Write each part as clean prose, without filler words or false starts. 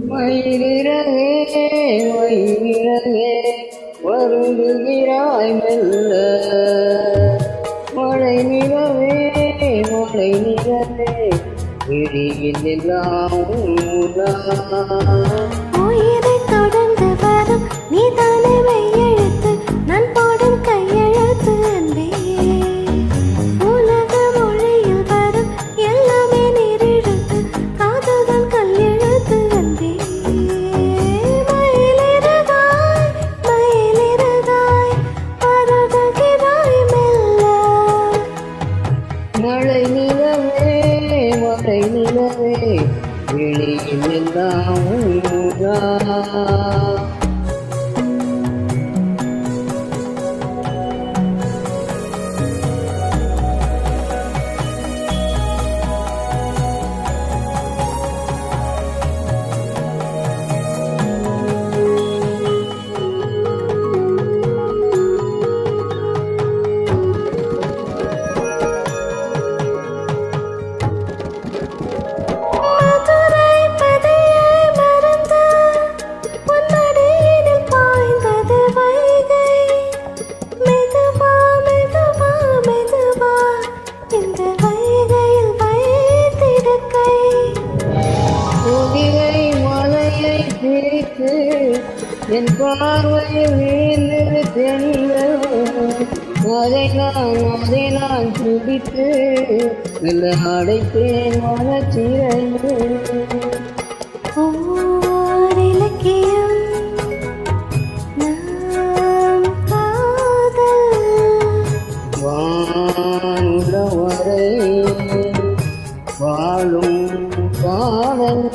மயிலிறகே மயிலிறகே வருந்துகிறாய் மெல்ல மழை நிலவே மழை நிலவே விழியில் எல்லாம் உயிரை தொடர்ந்து வரும் நீதானே மெய்யெழுத்து நான் போடும் கையெழுத்து அன்பே உலக மொழியில் வரும் எல்லாமே நீரெழுத்து காதல்தான் கல்லெழுத்து அன்பே மயிலிறகாய் மயிலிறகாய் பறகுகிறாய் மெல்ல மழை நிலவே மழை நிலவே விழியில் எல்லாம் என் பார்வையில் வீழ்ந்தது தென்றல் அதை நான் துடித்து நல்ல அடைத்தேன் மனச்சிறையில் இலக்கியம் நாம் காதல் வானுள்ளவரை வாழும் காதல்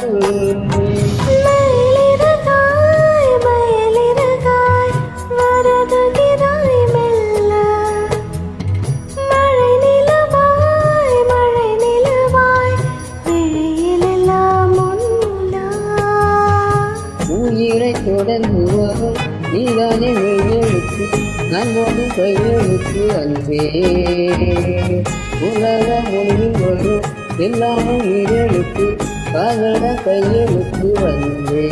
உயிரை தொடர்ந்து வரும் நீதானே மெய்யெழுத்து நான் போடும் கையெழுத்து அன்பே உலக மொழியில் வரும் எல்லாமே நீரெழுத்து காதல கையெழுத்து அன்பே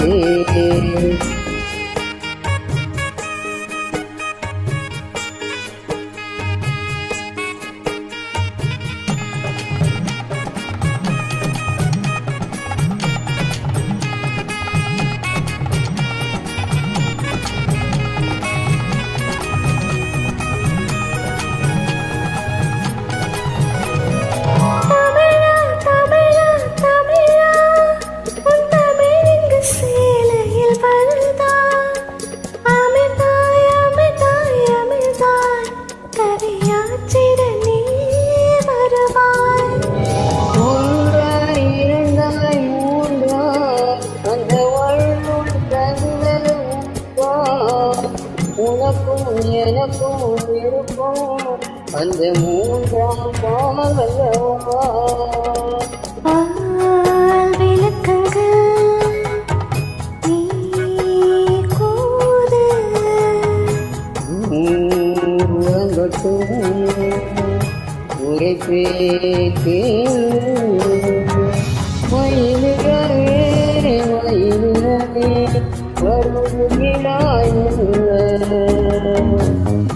உனக்கும் எனக்கும் விருப்பம் அந்த மூன்றாம் பாவல்லவா விளக்கங்கள் நீ கூது உறங்கட்டும் உரைப்பே மயிலிறவே மயிலிறவே வருகிறாய்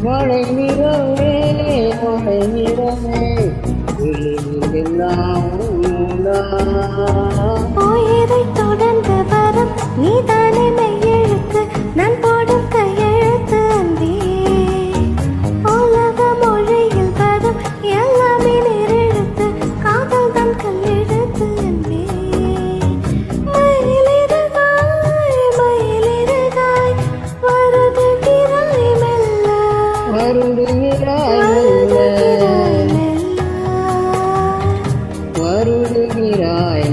மழை நிறவே மழை நிறவே விழியில் எல்லாம் உயிரை தொடர்ந்து வரும் நீதானே மெய்யெழுத்து நான் போடும் கையெழுத்து அன்பே உலக மொழியில் வரும் எல்லாமே நீரெழுத்து காதல் தான் கல்லெழுத்து அன்பே மயிலிறகாய் மயிலிறகாய் வருடுகிறாய் மெல்ல வருடுகிறாய் மெல்ல வருடுகிறாய்